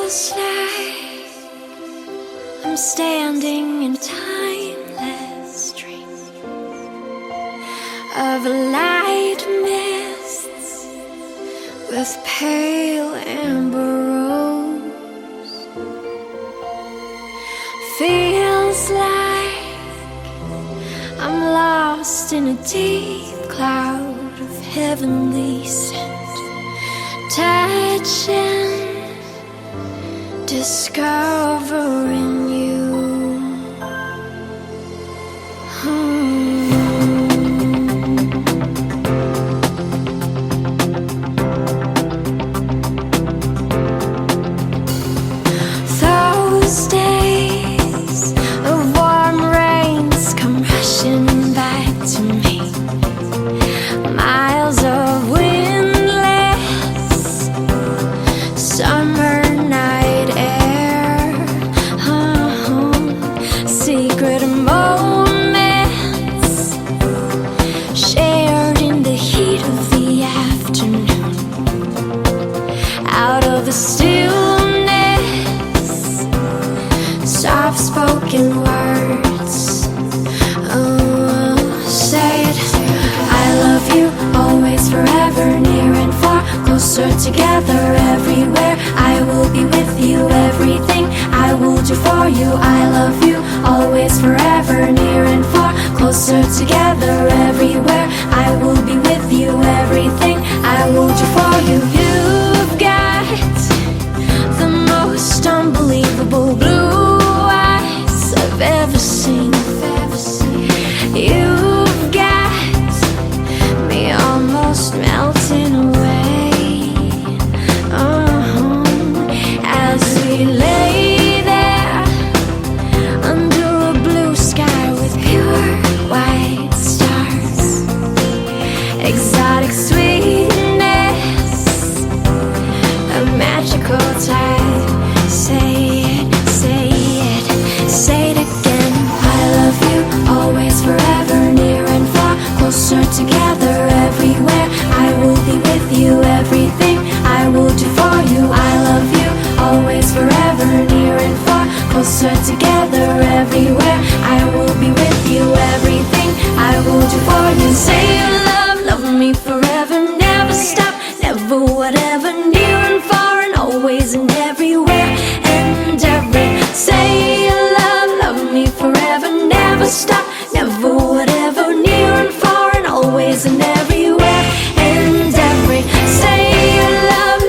Feels like I'm standing in timeless dream of light mists with pale amber rose. Feels like I'm lost in a deep cloud of heavenly scent, touching, discovering you. Those days of warm rains come rushing back to me. Miles of windless summer night air, secret moments shared in the heat of the afternoon. Out of the stillness, soft-spoken words. Say it. I love you, always, forever, near and far, closer together, everywhere. I will be with you, everything I will do for you. I love you, always, forever, near and far, closer together, everywhere. I will be with you, everything I will do for you. You've got the most unbelievable blue eyes I've ever seen. You've got me almost melting away, as we lay there under a blue sky with pure white stars. Exotic sweetness, a magical tide. Say it, say it, say it again. I love you, always, forever, near and far, closer together, everywhere. I will be with you, everything I will do for you. I love you, always, forever, near and far, closer together, everywhere. I will be with you, everything I will do for you. Say you love me forever, never stop, never whatever, near and far and always and everywhere and every. Say you love me forever, never stop, never whatever, near and far and always and everywhere and every. Say you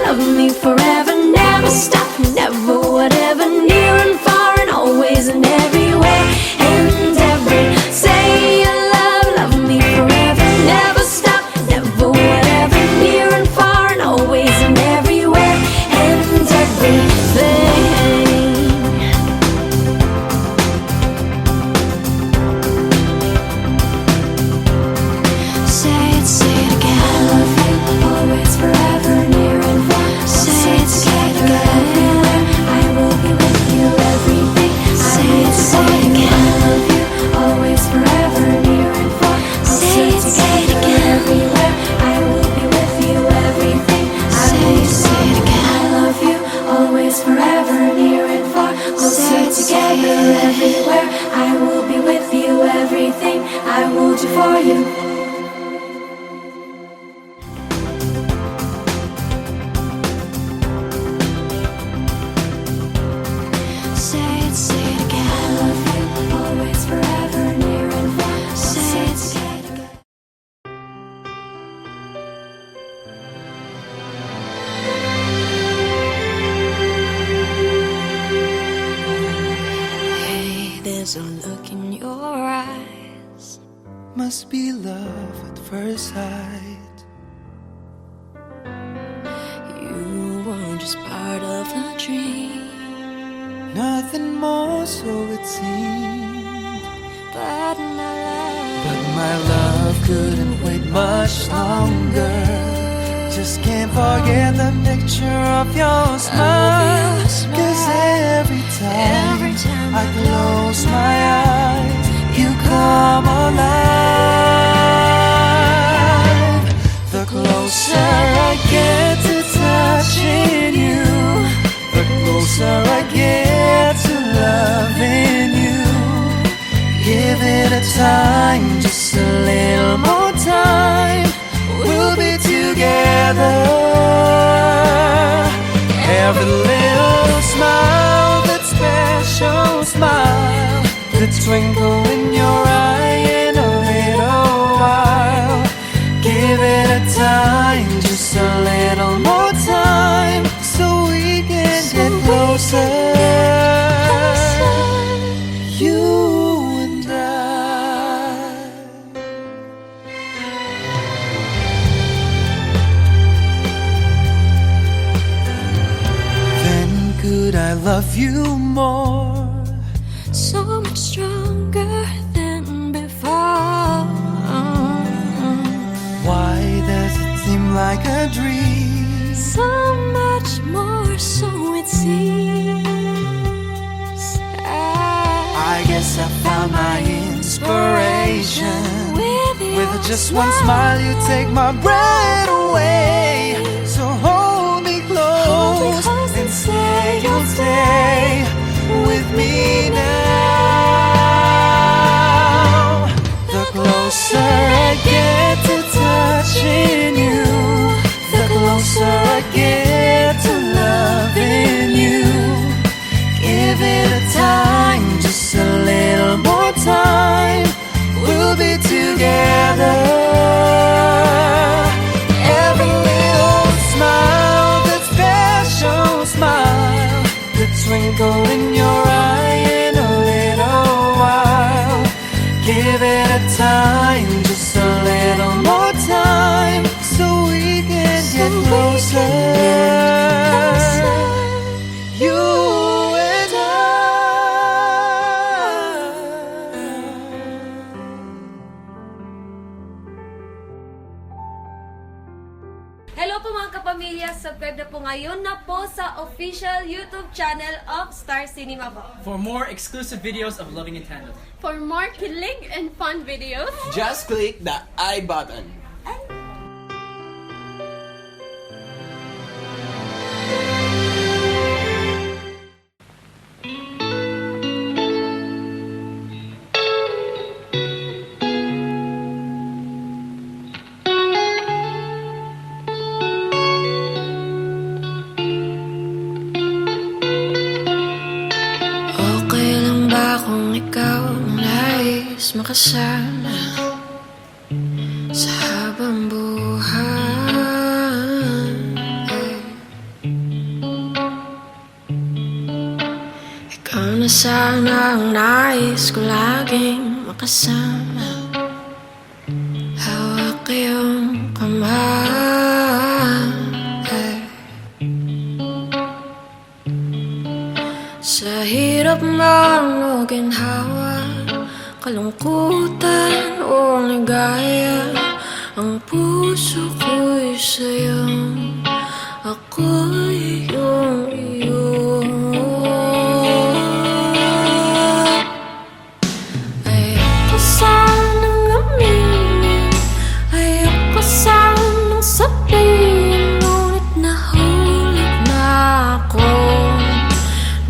love me forever, never stop, never whatever, near and far and always and everywhere and every. Say you love me forever, never stop, never whatever, near and far and always and everywhere and everything. Say it again. I love you, always, forever, near and far. Say it again. Everywhere. I will be with you, everything. Say it again. I love you, always, forever, near and far. Say it again. Everywhere. I will be with you, everything. Say it again. I love you, always, forever, near and far. Closer together, everywhere. I will be with you, everything I will do for you. Say it again. I love you, always, forever, near and far. Say it again. Hey, there's a look in your eyes. Must be love at first sight. You were just part of a dream, Nothing more, so it seemed. but But my love couldn't wait much longer. Just can't forget the picture of your smile. 'Cause every time I close my eyes, you come alive. The closer I get to touching you, the closer it time, just a little more time, we'll be together. Every little smile, that special smile, the twinkle in your eye in a little while. Give it a time, just a little more time, so we can get closer. You and I. Then could I love you more? So much stronger than before. Why does it seem like a dream? So much more, so it seems. I guess I found my inspiration. With just one smile, you take my breath away. So hold me close and say you'll stay with me now. The closer I get to touching you, the closer I get to loving you. Give it a time, just a little more time, we'll be together. Every little smile, that special smile, the twinkle in your eye in a little while. Give it a time, just a little more time, so we can get closer. You and I. Hello po mga kapamilya, subscribe na po ngayon na po sa official YouTube channel of Star Cinema po. For more exclusive videos of Loving in Tandem. For more kilig and fun videos, Just click the I button. Okay lang ba kung ikaw nais makasama sa habang buhay? Ikaw na sana ang nais ko laging makasama. Hawak iyong kamay. Sa hirap man o ginhawa, kalungkutan o ligaya, ang puso ko'y sa'yo, ako'y iyong iyo. Ayoko sanang aminin, ayoko sanang sabihin, ngunit nahulog na ako.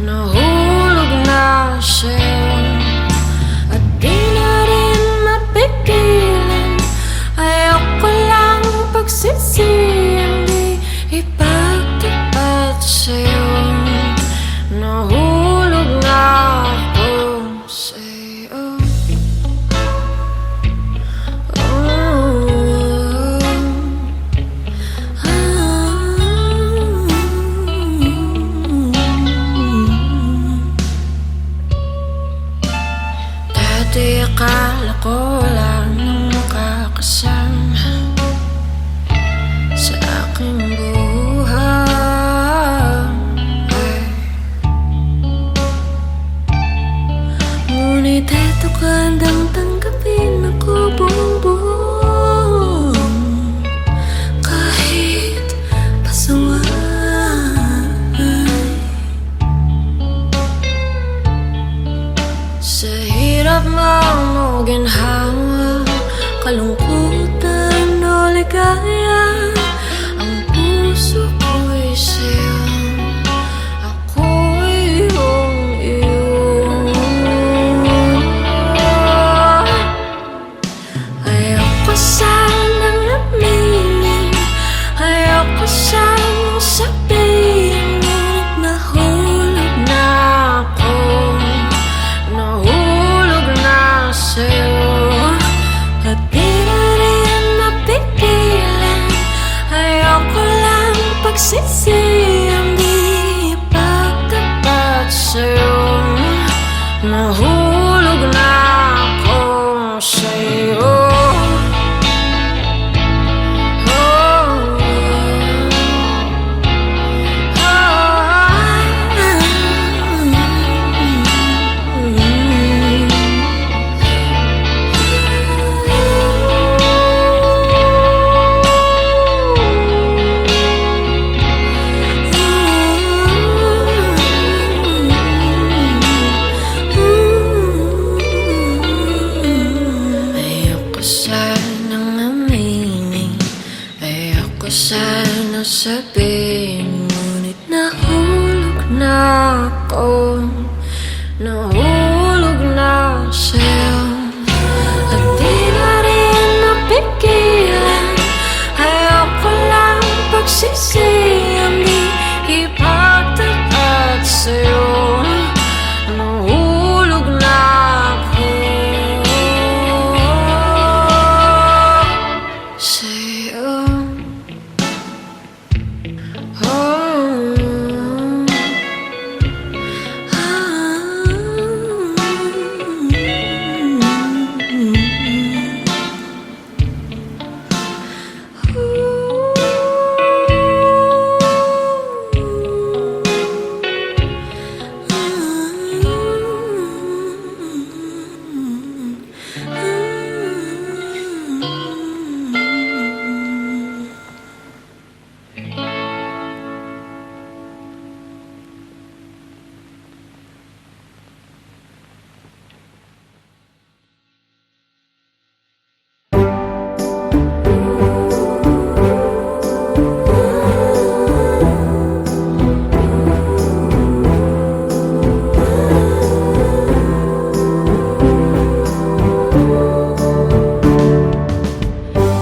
Nahulog na sa'yo at di na rin mapigilan. Ayoko lang pagsisihan, di ipagtapat sa'yo. Nahulog na ako sa'yo. Dati akala ko lang nang makakasama sa aking buhay. Ngunit eto ka handang tanggapin ako buong-buong, kahit pasaway. Sa hirap man o ginhawa, kalungkutan o ligaya, ang puso ko'y sa'yo, ako'y iyong iyo. pagsisisi ang di ipagtapat sa'yo. Nahulog na ako sa'yo. Ayoko sanang aminin, ayoko sanang sabihin, ngunit nahulog na ako, nahulog na sa'yo. At di na rin napigilan, ayoko lang pagsisiyang di ipagtapat sa'yo. Nahulog na ako sa'yo.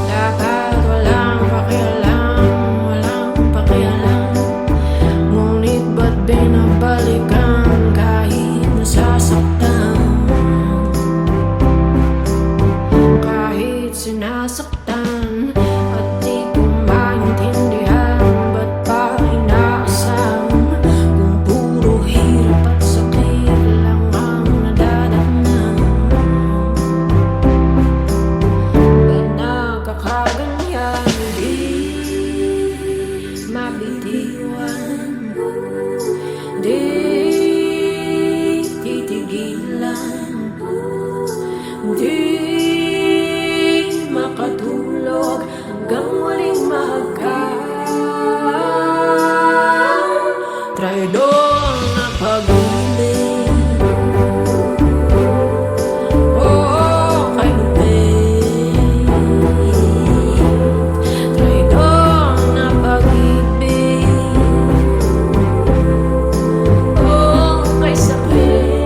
Dapat walang pakialam, ngunit ba't binabalikan kahit nasasaktan? Kahit sinasaktan at di ko maintindihan, ba't pa inaasam kung puro hirap at sakit lang ang nadadaanan? Ba't nagkakaganyan, di mabitiwan, di titigilan, di makatulog hanggang muling mahagkan. Traidor na pag-ibig, oh, kay Lupin. Traidor na pag-ibig, oh, kay sakit.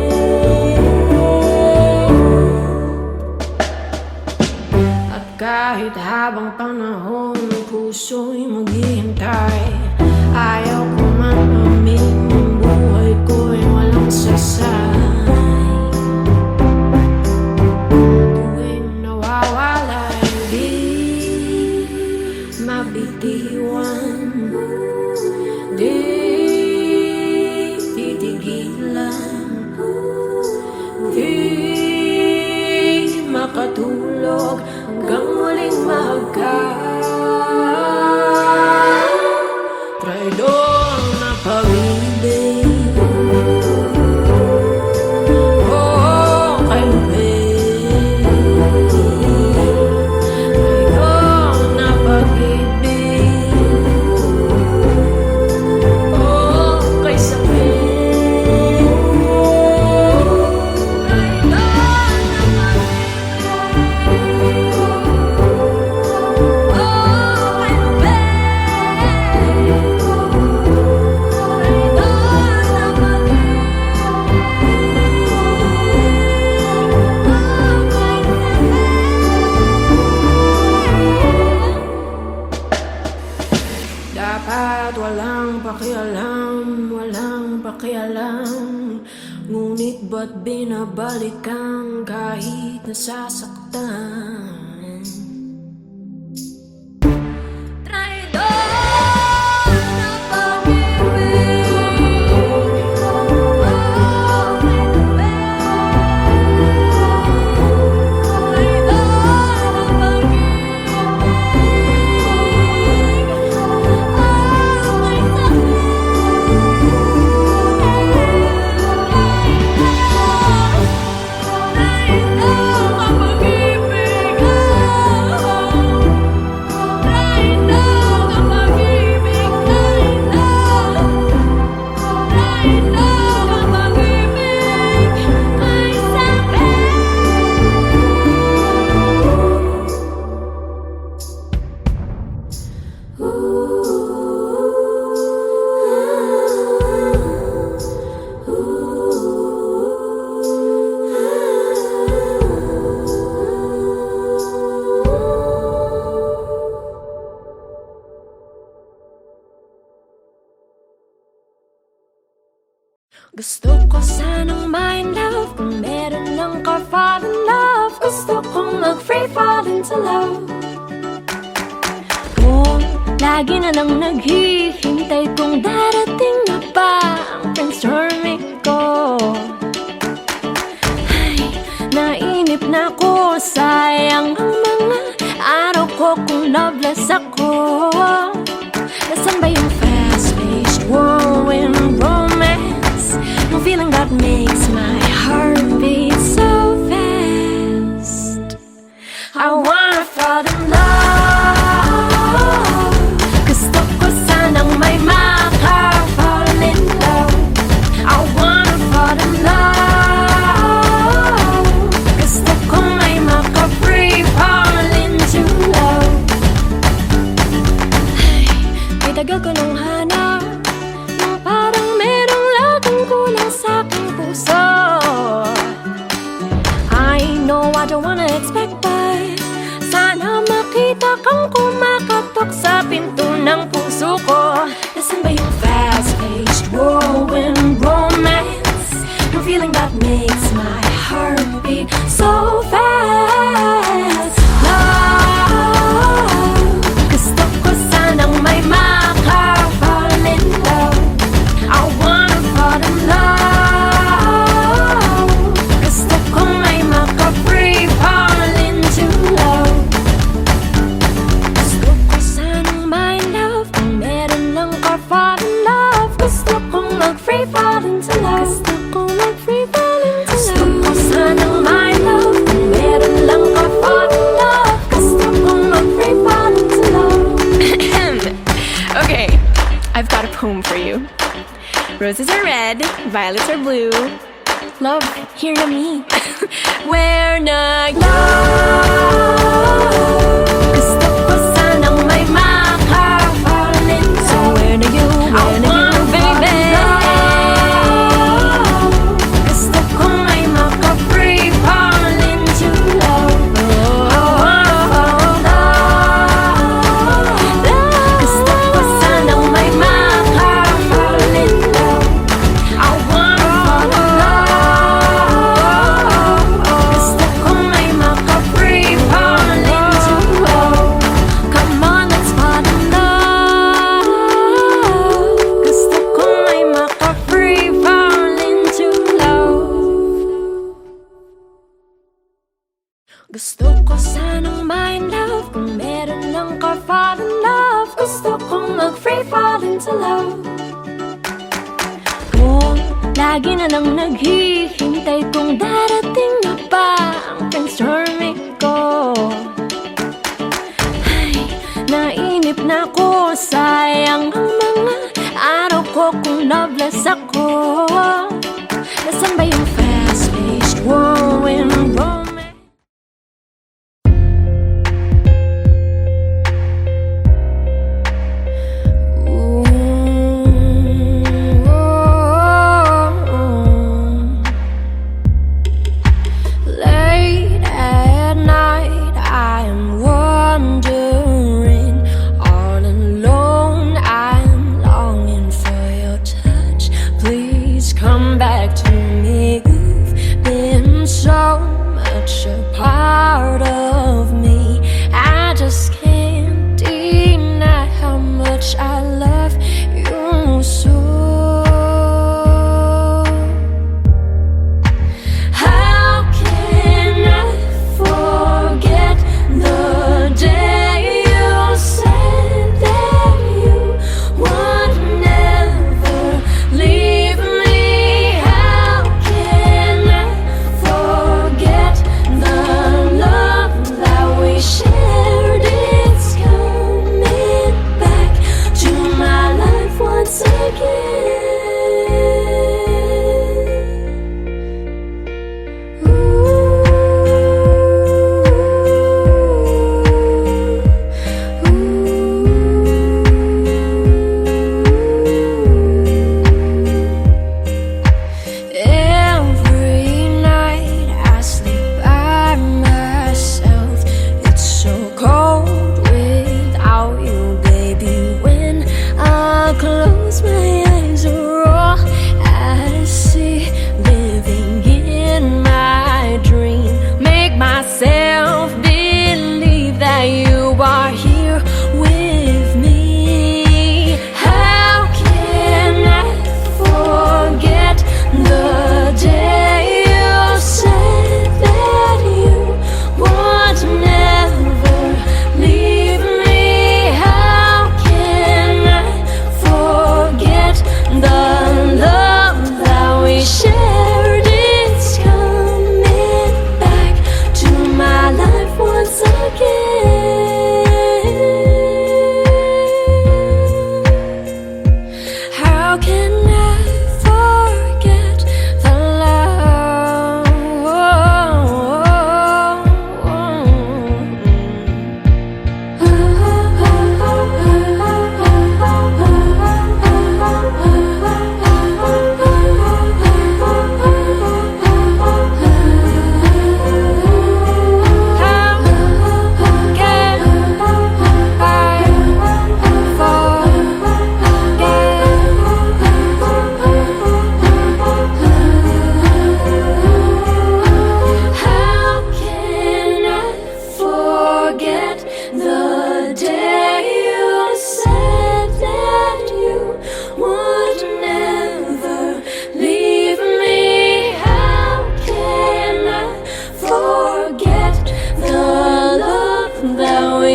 At kahit habang panahon ang puso'y maghihintay, ayaw ko man aminin, ang buhay ko'y walang saysay. Tuwing nawawala, di mabitiwan, di titigilan, di makatulog hanggang muling mahagkan. Traidor na pag-ibig, oh, kay Lupin. Traidor na pag-ibig, oh, kay sakit. Traidor na dapat walang pakialam, ngunit ba't binabalikan kahit nasasaktan? Traidor na Gusto ko sanang my love, kung meron lang ka fall in love. Gusto kong mag-free fall into love. Oh, lagi na lang naghihintay kung darating na ba ang brainstorming ko. Ay, nainip na ko, sayang ang mga araw ko kung loveless ako. Nasaan ba yung fast-paced whirlwind romance? Yung feeling that makes my heart beat so fast. I wanna fall in love. Gusto ko sanang may maka-fall in love. I wanna fall in love. Gusto ko may maka-free fall into love. Ay, may tagal ko nung hanap na parang merong laging kulang sa aking puso. I know I don't wanna expect, but sana makita kang kumakatok sa pinto ng puso ko. Nasaan ba yung fast-paced whirlwind romance? Yung feeling that makes my heart beat so fast. Love, gusto ko sanang may maka-fall in love. I wanna fall in love. Gusto ko may maka-free fall into love. Gusto ko sanang my love, kung meron lang ka fall in love. Gusto kong mag-free fall into love. Gusto kong mag-free fall into love. Gusto ko sanang my love, kung meron lang ka fall in love. Gusto kong mag-free fall into love. Okay, I've got a poem for you. Roses are red, violets are blue. Love, hear na me. We're not Gusto ko sanang may maka-fall in love. So where are you, baby? Gusto ko may maka-free fall into love. Gusto ko sanang may maka-fall in love. I wanna fall in love. Gusto ko may maka-free fall into love. Come on, let's fall in love. Gusto ko may maka-free fall into love. Gusto ko sanang my love, kung meron lang ka fall in love. Gusto kong mag-free fall into love. Oh, lagi na lang naghihintay kung darating na ba ang brainstorming ko. Ay, nainip na ko, sayang ang mga araw ko kung loveless ako. Nasaan ba yung fast-paced whirlwind romance? Late at night, I am wandering, all alone. I'm longing for your touch. Please come back to me. You've been so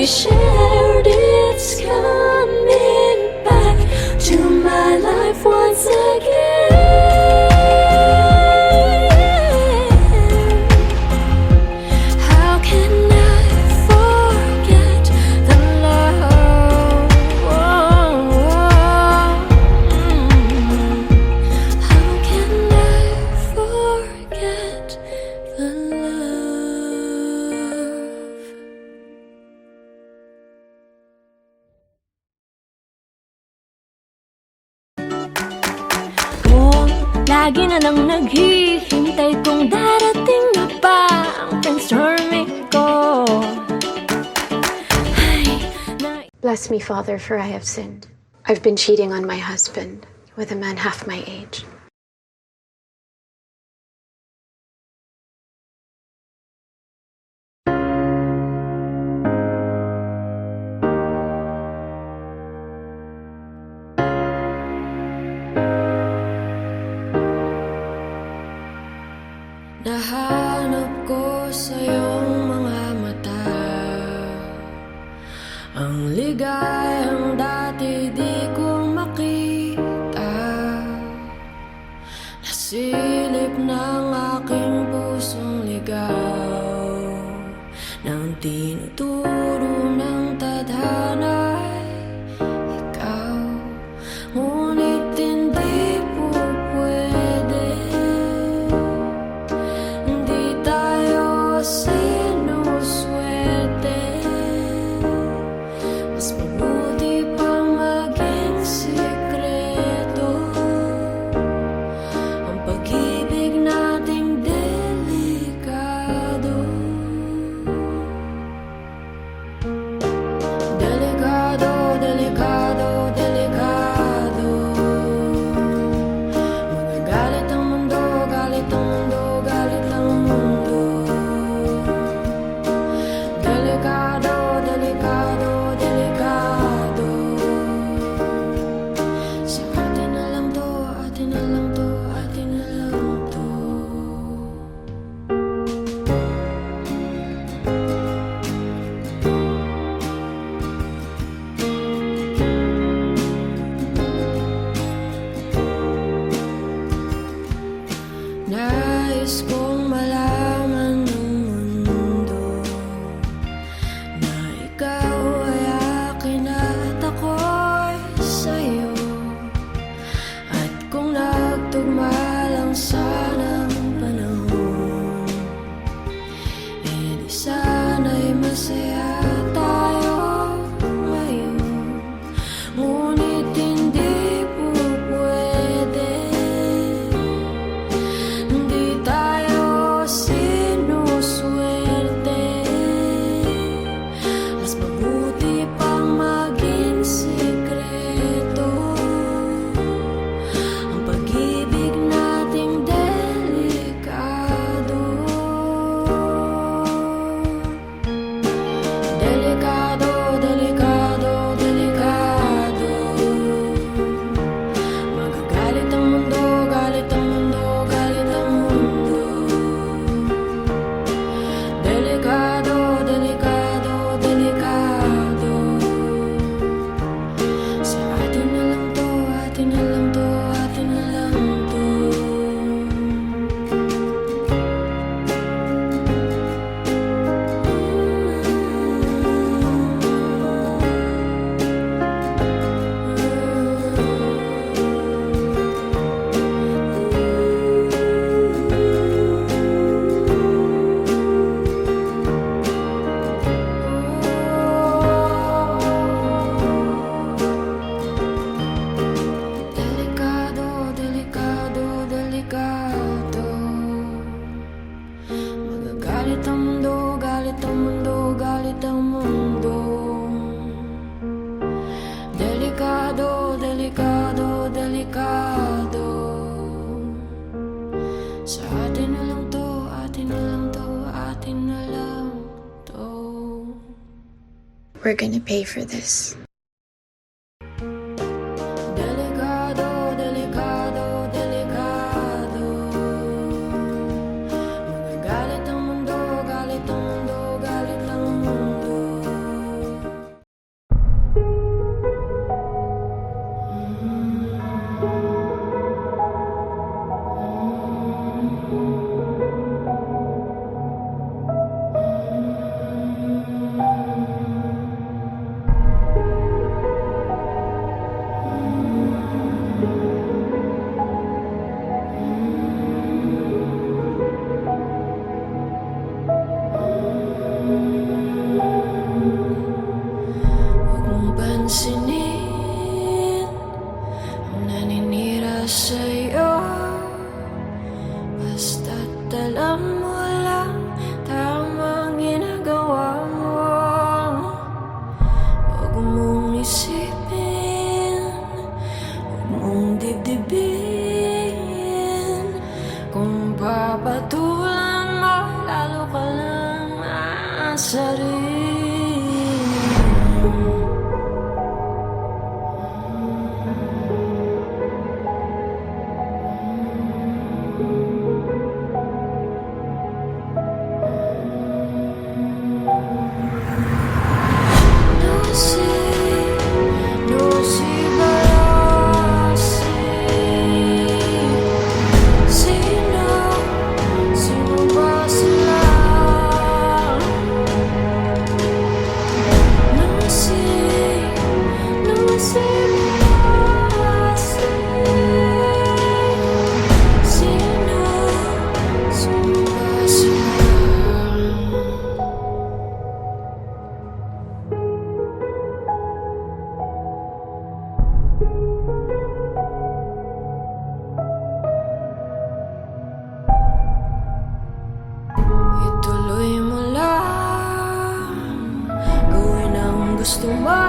we shared, it's coming back to my life once again. How can I forget the love? How can I forget the love? Kung lagi na lang naghihintay kung darating na ba ang brainstorming ko. Bless me, Father, for I have sinned. I've been cheating on my husband with a man half my age. Nahanap ko sa iyong mga mata ang ligayang dati di ko makita. Nasilip ng aking pusong ligaw nang tinuturo ng tadhana'y ikaw. Ngunit hindi po pwede, hindi tayo sinuswerte. Mas mabuti pang maging sikreto ang pag-ibig nating delikado. Delikado, delikado, delikado. Magagalit ang mundo, galit ang mundo, galit ang mundo. Delikado, delikado, delikado. Sa atin na lang to, atin na lang to, atin na lang to. Nais kong malaman ng mundo na ikaw ay akin at ako'y sa'yo. At kung nagtugma lang sana ang panahon, di sana'y masaya tayo ngayon. Ngunit hindi po pwede, hindi tayo sinuswerte. Mas mabuti pang maging sikreto ang pag-ibig nating delikado. Delikado, delikado, delikado. Magagalit ang mundo, galit ang mundo, galit ang mundo. Delikado, delikado, delikado. Sa atin na lang to, atin na lang to, atin na lang to. Delikado, delikado, delikado. Magagalit ang mundo, galit ang mundo, galit ang mundo. Delikado, delikado, delikado. Sa atin na lang to, atin na lang to, atin na lang to. We're gonna pay for this. Delikado, delikado, delikado. Magagalit ang mundo, galit ang mundo, galit ang mundo. pansinin ang naninira sa'yo. Basta't alam mo lang tamang ginagawa mo. Huwag mong isipin, huwag mong dibdibin. Kung papatulan mo, lalo ka lang aasarin. Ituloy mo lang, gawin ang gusto mo.